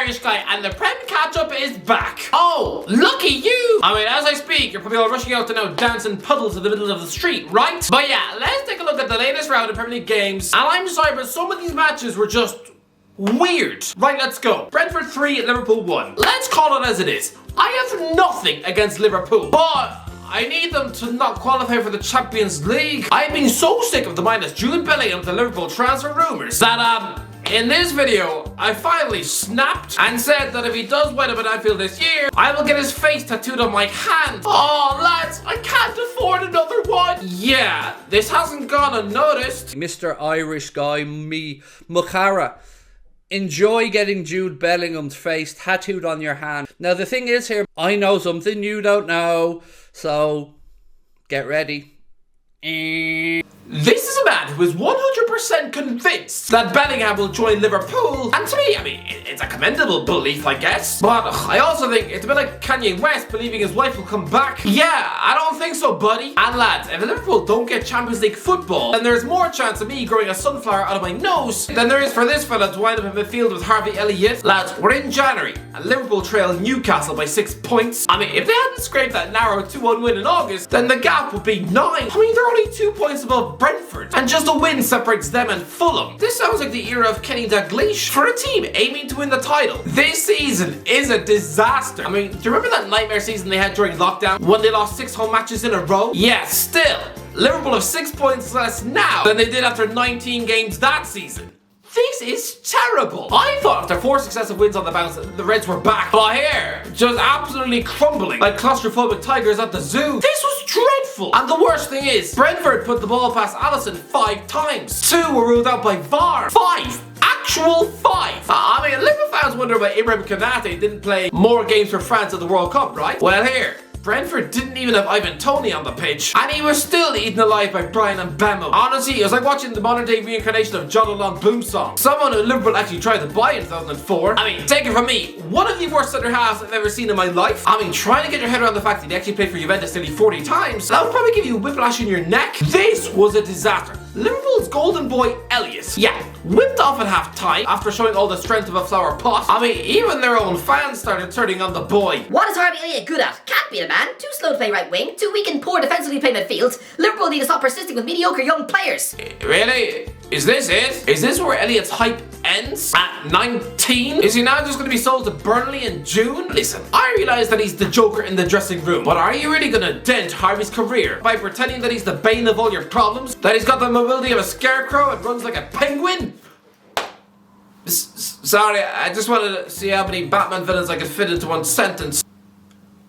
Irish Guy, and the Prem Catchup is back. Oh, lucky you! I mean, as I speak, you're probably all rushing out to now dance in puddles in the middle of the street, right? But yeah, let's take a look at the latest round of Premier League games. And I'm sorry, but some of these matches were just weird. Right, let's go. Brentford 3, Liverpool 1. Let's call it as it is. I have nothing against Liverpool, but I need them to not qualify for the Champions League. I've been so sick of the minus Jude Bellingham to Liverpool transfer rumours that in this video, I finally snapped and said that if he does wind up at Anfield this year, I will get his face tattooed on my hand. Oh, lads, I can't afford another one. Yeah, this hasn't gone unnoticed. Mr. Irish Guy, me, Mukhara. Enjoy getting Jude Bellingham's face tattooed on your hand. Now, the thing is here, I know something you don't know, so get ready. This is a man who is 100% convinced that Bellingham will join Liverpool, and to me, I mean, it's a commendable belief, I guess. But I also think it's a bit like Kanye West believing his wife will come back. Yeah, I don't think so, buddy. And lads, if Liverpool don't get Champions League football, then there's more chance of me growing a sunflower out of my nose than there is for this fella to wind up in midfield with Harvey Elliott. Lads, we're in January, and Liverpool trail Newcastle by 6 points. I mean, if they hadn't scraped that narrow 2-1 win in August, then the gap would be 9. I mean, they're only 2 points above Brentford, and just a win separates them and Fulham. This sounds like the era of Kenny Dalglish for a team aiming to win the title. This season is a disaster. I mean, do you remember that nightmare season they had during lockdown when they lost 6 home matches in a row? Yeah, still, Liverpool have 6 points less now than they did after 19 games that season. This is terrible. I thought after 4 successive wins on the bounce, the Reds were back. But here, just absolutely crumbling like claustrophobic tigers at the zoo. This was dreadful. And the worst thing is, Brentford put the ball past Alisson 5 times. 2 were ruled out by VAR. 5. Actual 5. I mean, Liverpool fans wonder why Ibrahim Konate didn't play more games for France at the World Cup, right? Well, here, Brentford didn't even have Ivan Toney on the pitch, and he was still eaten alive by Brian and Bemo. Honestly, it was like watching the modern day reincarnation of John Alon Boomsong, someone who Liverpool actually tried to buy in 2004. I mean, take it from me, one of the worst centre halves I've ever seen in my life. I mean, trying to get your head around the fact that he actually played for Juventus nearly 40 times, that would probably give you a whiplash in your neck. This was a disaster. Liverpool's golden boy Elliott, yeah, whipped off at half time after showing all the strength of a flower pot. I mean, even their own fans started turning on the boy. What is Harvey Elliott good at? Can't be a man. Too slow to play right wing, too weak and poor defensively play midfield. Liverpool need to stop persisting with mediocre young players. Really? Is this it? Is this where Elliott's hype ends? At 19? Is he now just going to be sold to Burnley in June? Listen, I realise that he's the joker in the dressing room, but are you really going to dent Harvey's career by pretending that he's the bane of all your problems? That he's got the mobility of a scarecrow and runs like a penguin? Sorry, I just wanted to see how many Batman villains I could fit into one sentence.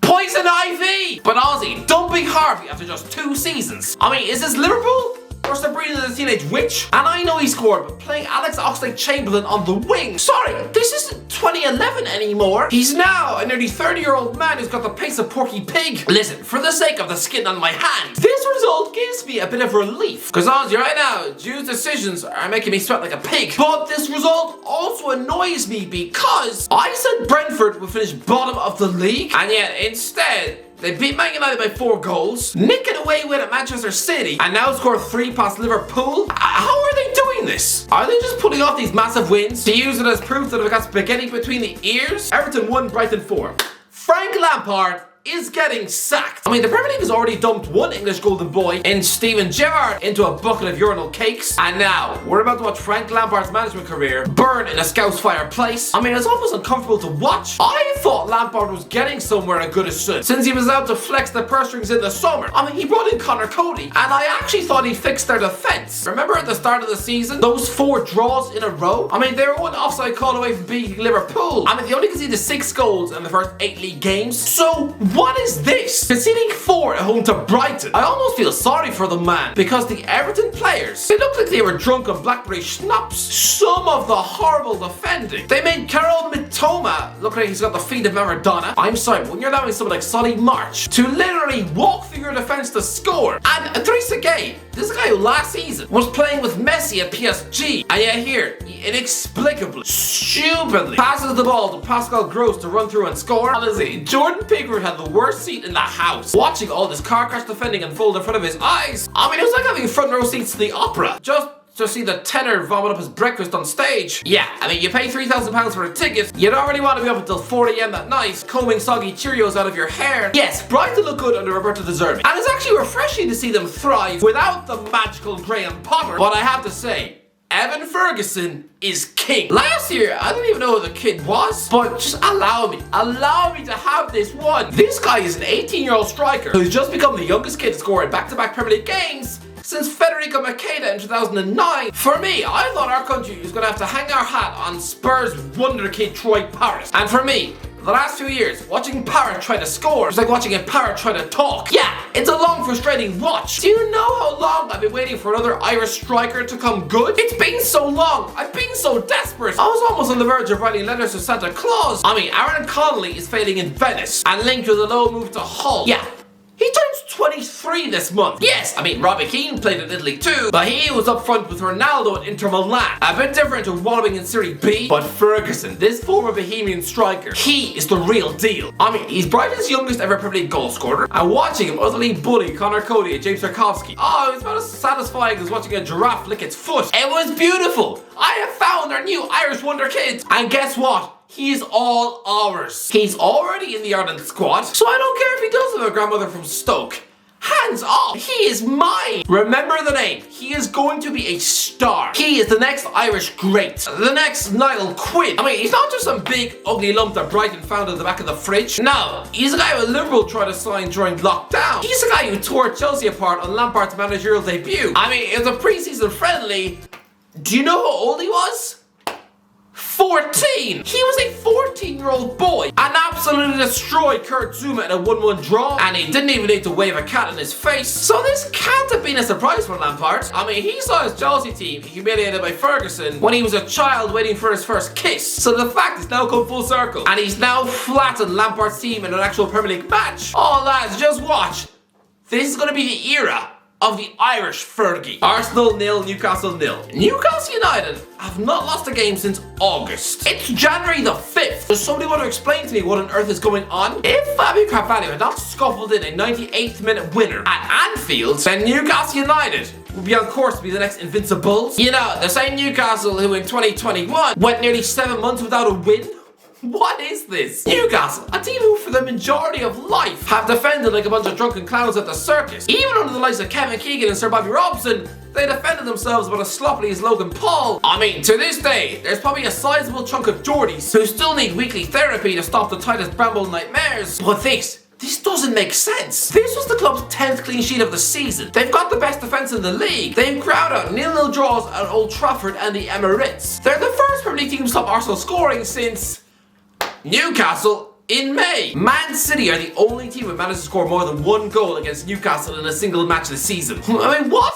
Poison Ivy! But Ozzy, dumping Harvey after just 2 seasons. I mean, is this Liverpool? Or Sabrina the Teenage Witch? And I know he scored, but playing Alex Oxlade-Chamberlain on the wing. Sorry, this isn't 2011 anymore. He's now a nearly 30-year-old man who's got the pace of Porky Pig. Listen, for the sake of the skin on my hand, this result gives me a bit of relief. Because honestly, right now, Jude's decisions are making me sweat like a pig. But this result also annoys me because I said Brentford would finish bottom of the league, and yet instead, they beat Man United by 4 goals, nick an away win at Manchester City, and now score 3 past Liverpool. How are they doing this? Are they just putting off these massive wins to use it as proof that they've got spaghetti between the ears? Everton 1, Brighton 4. Frank Lampard is getting sacked. I mean, the Premier League has already dumped one English golden boy in Steven Gerrard into a bucket of urinal cakes, and now we're about to watch Frank Lampard's management career burn in a Scouse fireplace. I mean, it's almost uncomfortable to watch. I thought Lampard was getting somewhere a good as soon, since he was out to flex the purse strings in the summer. I mean, he brought in Connor Cody, and I actually thought he fixed their defense. Remember at the start of the season, those 4 draws in a row? I mean, they were one offside call away from beating Liverpool. I mean, they only conceded 6 goals in the first 8 league games. So what is this? Conceding 4 at home to Brighton. I almost feel sorry for the man, because the Everton players, they looked like they were drunk on blackberry schnapps. Some of the horrible defending. They made Karol Mitoma look like he's got the feet of Maradona. I'm sorry, when you're allowing someone like Solly March to literally walk through your defense to score. And Idrissa Gueye, this guy who last season was playing with Messi at PSG, and yet here, he inexplicably, stupidly passes the ball to Pascal Gross to run through and score. Honestly, Jordan Pickford had the worst seat in the house, watching all this car crash defending unfold in front of his eyes. I mean, it was like having front row seats to the opera. Just to see the tenor vomit up his breakfast on stage. Yeah, I mean, you pay £3,000 for a ticket, you don't really want to be up until 4 AM that night, combing soggy Cheerios out of your hair. Yes, Brighton look good under Roberto De Zerbi, and it's actually refreshing to see them thrive without the magical Graham Potter. But I have to say, Evan Ferguson is king. Last year, I didn't even know who the kid was, but just allow me to have this one. This guy is an 18-year-old striker who's just become the youngest kid to score in back-to-back Premier League games since Federico Makeda in 2009. For me, I thought our country was going to have to hang our hat on Spurs wonder kid Troy Parrott. And for me, the last few years, watching Parrott try to score is like watching a parrot try to talk. Yeah, it's a long, frustrating watch. Do you know how long I've been waiting for another Irish striker to come good? It's been so long. I've been so desperate. I was almost on the verge of writing letters to Santa Claus. I mean, Aaron Connolly is failing in Venice and linked with a low move to Hull. Yeah. He turns 23 this month. Yes, I mean, Robbie Keane played in Italy too, but he was up front with Ronaldo at Inter Milan. A bit different to wallowing in Serie B, but Ferguson, this former Bohemian striker, he is the real deal. I mean, he's Brighton's youngest ever Premier League goal scorer, and watching him utterly bully Connor Cody and James Tarkowski, oh, it was about as satisfying as watching a giraffe lick its foot. It was beautiful. I have found our new Irish wonder kid, and guess what? He's all ours. He's already in the Ireland squad, so I don't care if he does have a grandmother from Stoke. Hands off, he is mine. Remember the name, he is going to be a star. He is the next Irish great, the next Niall Quinn. I mean, he's not just some big ugly lump that Brighton found at the back of the fridge. No, he's a guy who Liverpool tried to sign during lockdown. He's a guy who tore Chelsea apart on Lampard's managerial debut. I mean, it was a pre-season friendly. Do you know how old he was? 14! He was a 14-year-old boy and absolutely destroyed Kurt Zuma in a 1-1 draw, and he didn't even need to wave a cat in his face. So this can't have been a surprise for Lampard. I mean, he saw his Chelsea team humiliated by Ferguson when he was a child waiting for his first kiss. So the fact has now come full circle, and he's now flattened Lampard's team in an actual Premier League match. Oh lads, just watch. This is going to be the era of the Irish Fergie. Arsenal 0, Newcastle 0. Newcastle United have not lost a game since August. It's January the 5th. Does somebody want to explain to me what on earth is going on? If Fabio Carvalho had not scuffled in a 98th minute winner at Anfield, then Newcastle United would be on course to be the next Invincibles. You know, the same Newcastle who in 2021 went nearly 7 months without a win. What is this? Newcastle, a team who for the majority of life have defended like a bunch of drunken clowns at the circus. Even under the likes of Kevin Keegan and Sir Bobby Robson, they defended themselves about as sloppily as Logan Paul. I mean, to this day, there's probably a sizable chunk of Geordies who still need weekly therapy to stop the tightest bramble nightmares. But this doesn't make sense. This was the club's 10th clean sheet of the season. They've got the best defence in the league. They've ground out 0-0 draws at Old Trafford and the Emirates. They're the first Premier League team to stop Arsenal scoring since Newcastle in May. Man City are the only team who managed to score more than 1 goal against Newcastle in a single match this season. I mean, what?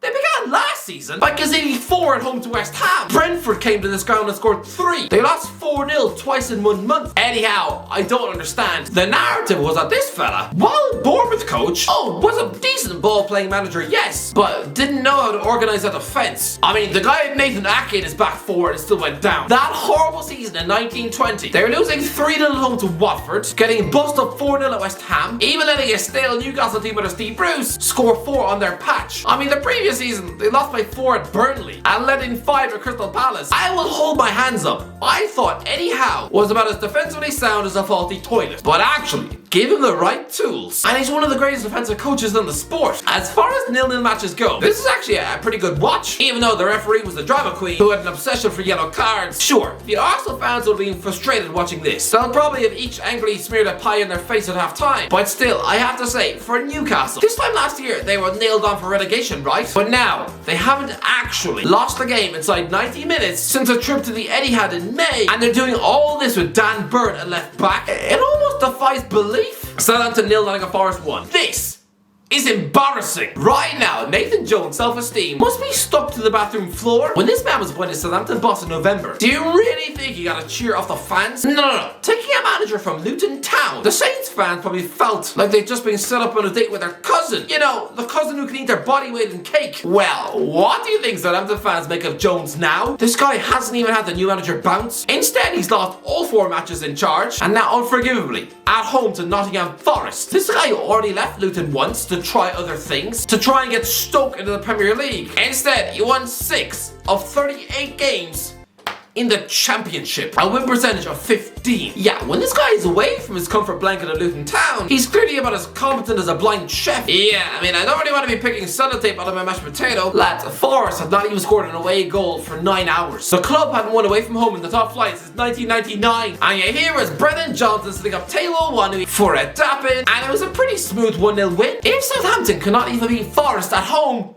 They began last season by conceding 4 at home to West Ham. Brentford came to this ground and scored 3. They lost 4-0 twice in 1 month. Anyhow, I don't understand. The narrative was that this fella, while Bournemouth coach, was a decent ball-playing manager, yes, but didn't know how to organise a defence. I mean, the guy had Nathan Ake in his back 4 and it still went down. That horrible season in 1920, they were losing 3-0 at home to Watford, getting bussed up 4-0 at West Ham, even letting a stale Newcastle team under Steve Bruce score 4 on their patch. I mean, the previous season, they lost by 4 at Burnley and let in 5 at Crystal Palace. I will hold my hands up. I thought Eddie Howe was about as defensively sound as a faulty toilet, but actually, give him the right tools, and he's one of the greatest defensive coaches in the sport. As far as 0-0 matches go, this is actually a pretty good watch, even though the referee was the drama queen who had an obsession for yellow cards. Sure, the Arsenal fans will be frustrated watching this. They'll probably have each angrily smeared a pie in their face at half time, but still, I have to say, for Newcastle, this time last year they were nailed on for relegation, right? But now, they haven't actually lost a game inside 90 minutes since a trip to the Etihad in May, and they're doing all this with Dan Burn at left back. It almost defies belief. Southampton 0, Nottingham Forest 1. This is embarrassing. Right now, Nathan Jones' self-esteem must be stuck to the bathroom floor. When this man was appointed Southampton boss in November, do you really think he got a cheer off the fans? No. Taking a manager from Luton Town, the Saints fans probably felt like they'd just been set up on a date with their cousin. You know, the cousin who can eat their body weight in cake. Well, what do you think Southampton fans make of Jones now? This guy hasn't even had the new manager bounce. Instead, he's lost all 4 matches in charge, and now unforgivably at home to Nottingham Forest. This guy who already left Luton once to try other things to try and get Stoke into the Premier League. Instead, he won 6 of 38 games in the Championship, a win percentage of 15. Yeah, when this guy is away from his comfort blanket of Luton Town, he's clearly about as competent as a blind chef. Yeah, I mean, I don't really want to be picking sellotape out of my mashed potato. Lads, Forest have not even scored an away goal for 9 hours. The club hadn't won away from home in the top flight since 1999. And you hear is Brendan Johnson setting up Taylor One for a tap-in, and it was a pretty smooth 1-0 win. If Southampton cannot even beat Forest at home,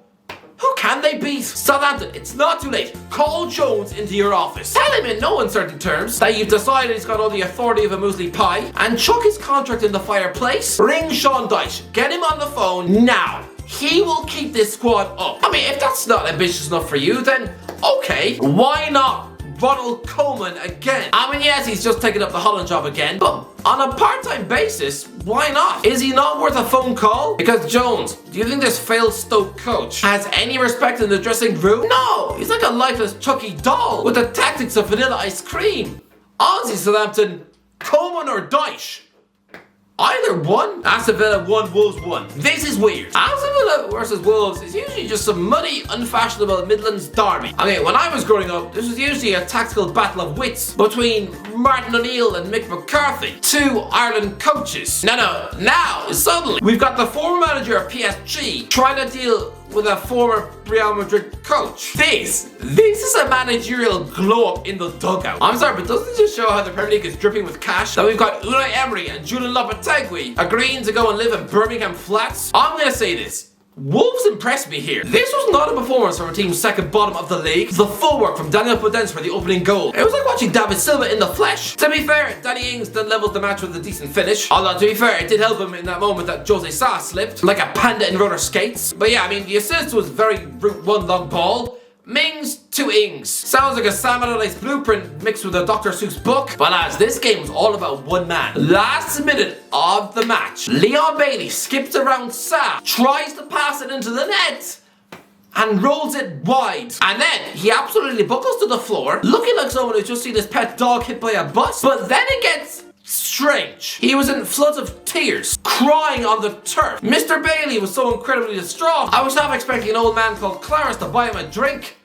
who can they beat? Southampton, it's not too late. Call Jones into your office. Tell him in no uncertain terms that you've decided he's got all the authority of a muesli pie and chuck his contract in the fireplace. Ring Sean Dyche. Get him on the phone now. He will keep this squad up. I mean, if that's not ambitious enough for you, then okay. Why not Ronald Koeman again? I mean, yes, he's just taken up the Holland job again, but on a part-time basis, why not? Is he not worth a phone call? Because Jones, do you think this failed Stoke coach has any respect in the dressing room? No, he's like a lifeless Chucky doll with the tactics of vanilla ice cream. Honestly, Southampton, Koeman or Dyche? Either one. Aston Villa 1, Wolves 1. This is weird. Aston Villa versus Wolves is usually just some muddy, unfashionable Midlands derby. I mean, when I was growing up, this was usually a tactical battle of wits between Martin O'Neill and Mick McCarthy, 2 Ireland coaches. Now, suddenly, we've got the former manager of PSG trying to deal with a former Real Madrid coach. This is a managerial glow up in the dugout. I'm sorry, but doesn't it just show how the Premier League is dripping with cash? That we've got Unai Emery and Julian Lopetegui agreeing to go and live in Birmingham Flats? I'm gonna say this. Wolves impressed me here. This was not a performance from a team second bottom of the league. The full work from Daniel Podence for the opening goal. It was like watching David Silva in the flesh. To be fair, Danny Ings then leveled the match with a decent finish. Although, to be fair, it did help him in that moment that Jose Sa slipped, like a panda in roller skates. But yeah, I mean, the assist was very Route 1 long ball. Mings to Ings. Sounds like a Sam Allardyce blueprint mixed with a Dr. Seuss book. But as this game was all about one man. Last minute of the match, Leon Bailey skips around Sa, tries to pass it into the net, and rolls it wide. And then he absolutely buckles to the floor, looking like someone who's just seen his pet dog hit by a bus. But then it gets strange. He was in floods of tears, crying on the turf. Mr. Bailey was so incredibly distraught. I was half expecting an old man called Clarence to buy him a drink.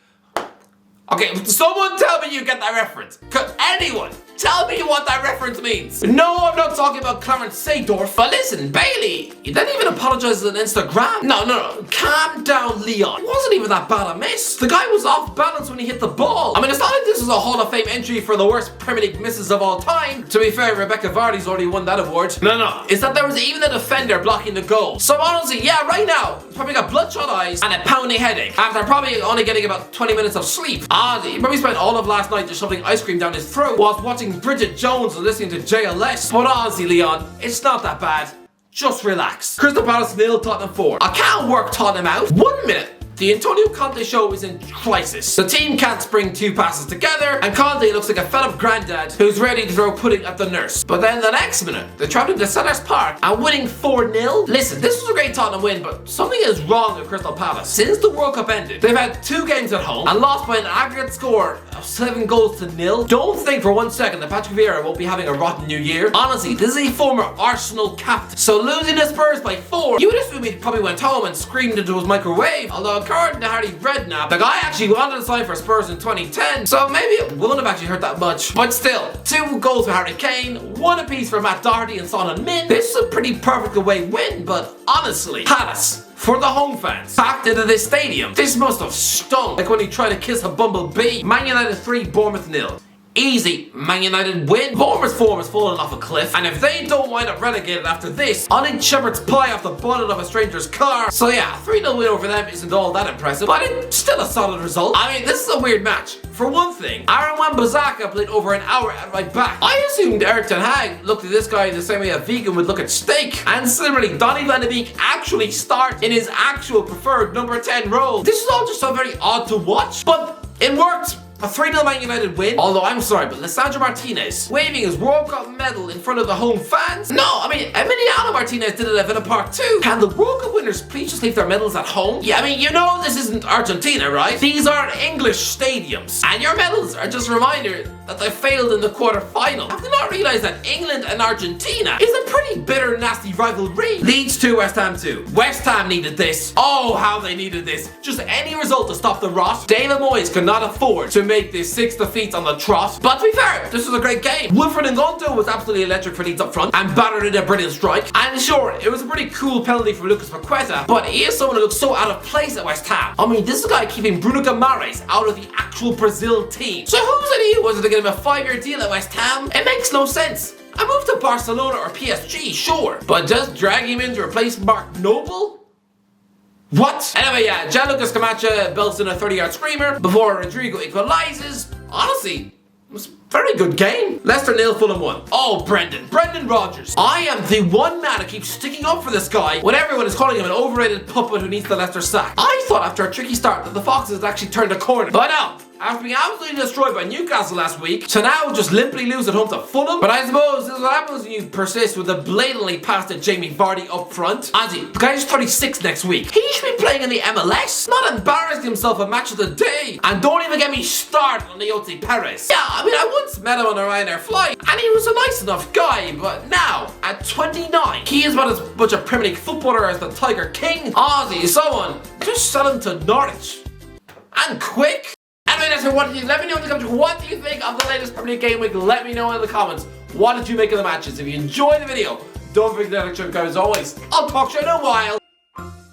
Okay, someone tell me you get that reference. Could anyone tell me what that reference means? No, I'm not talking about Clarence Seedorf. But listen, Bailey, he didn't even apologize on Instagram. No. Calm down, Leon. It wasn't even that bad a miss. The guy was off balance when he hit the ball. I mean, it's not like this is a Hall of Fame entry for the worst Premier League misses of all time. To be fair, Rebecca Vardy's already won that award. No. It's that there was even a defender blocking the goal. So honestly, yeah, right now, he's probably got bloodshot eyes and a pounding headache after probably only getting about 20 minutes of sleep. He probably spent all of last night just shoving ice cream down his throat whilst watching Bridget Jones and listening to JLS. But honestly, Leon, it's not that bad. Just relax. Crystal Palace 0, Tottenham 4. I can't work Tottenham out. 1 minute. The Antonio Conte show is in crisis. The team can't spring 2 passes together, and Conte looks like a fed up granddad who's ready to throw pudding at the nurse. But then the next minute, they're traveling to Sellers Park and winning 4-0. Listen, this was a great Tottenham win, but something is wrong with Crystal Palace. Since the World Cup ended, they've had 2 games at home and lost by an aggregate score of 7-0. Don't think for 1 second that Patrick Vieira won't be having a rotten new year. Honestly, this is a former Arsenal captain. So losing to Spurs by 4, you would assume he probably went home and screamed into his microwave. Although according to Harry Redknapp, the guy actually wanted to sign for Spurs in 2010, so maybe it wouldn't have actually hurt that much. But still, 2 goals for Harry Kane, 1 apiece for Matt Doherty and Son Heung-min. This is a pretty perfect away win, but honestly, Palace, for the home fans, packed into this stadium, this must have stung like when he tried to kiss a bumblebee. Man United 3, Bournemouth 0. Easy Man United win. Bournemouth's form has fallen off a cliff, and if they don't wind up relegated after this, I'll eat shepherd's pie off the bonnet of a stranger's car. So yeah, 3-0 win over them isn't all that impressive, but it's still a solid result. I mean, this is a weird match. For one thing, Aaron Wan-Bissaka played over an hour at right back. I assumed Erik ten Hag looked at this guy the same way a vegan would look at steak. And similarly, Donny van de Beek actually starts in his actual preferred number 10 role. This is all just so very odd to watch, but it worked. A 3-0 Man United win. Although I'm sorry, but Lisandro Martinez waving his World Cup medal in front of the home fans? No, I mean, Emiliano Martinez did it at Villa Park too. Can the World Cup winners please just leave their medals at home? Yeah, I mean, you know this isn't Argentina, right? These are English stadiums. And your medals are just a reminder that they failed in the quarter-final. Have they not realise that England and Argentina is a pretty bitter, nasty rivalry. Leeds 2, West Ham 2. West Ham needed this. Oh, how they needed this. Just any result to stop the rot. David Moyes could not afford to make this 6 defeats on the trot. But to be fair, this was a great game. Wilfred Ngonto was absolutely electric for Leeds up front and battered in a brilliant strike. And sure, it was a pretty cool penalty from Lucas Paqueta, but he is someone who looks so out of place at West Ham. I mean, this is a guy keeping Bruno Guimaraes out of the actual Brazil team. So who said he was to give him a 5-year deal at West Ham? It makes no sense. A move to Barcelona or PSG, sure, but just drag him in to replace Mark Noble? What? Anyway, yeah, Gianluca Scamacca belts in a 30-yard screamer before Rodrigo equalises. Honestly, it was a very good game. Leicester 0, Fulham 1. Oh, Brendan Rodgers. I am the one man who keeps sticking up for this guy when everyone is calling him an overrated puppet who needs the Leicester sack. I thought after a tricky start that the Foxes had actually turned a corner. But no. After being absolutely destroyed by Newcastle last week, to now just limply lose at home to Fulham. But I suppose this is what happens when you persist with a blatantly pasted Jamie Vardy up front. Ozzy, the guy's 36 next week. He should be playing in the MLS, not embarrassing himself a match of the day. And don't even get me started on Leote Perez. Yeah, I mean, I once met him on a Ryanair flight, and he was a nice enough guy, but now, at 29, he is about as much a Premier League footballer as the Tiger King. Ozzy, someone, just sell him to Norwich. And quick. Anyway, that's it. What did you let me know in the comments? What do you think of the latest Premier League game week? Let me know in the comments. What did you make of the matches? If you enjoyed the video, don't forget to like, subscribe as always. I'll talk to you in a while.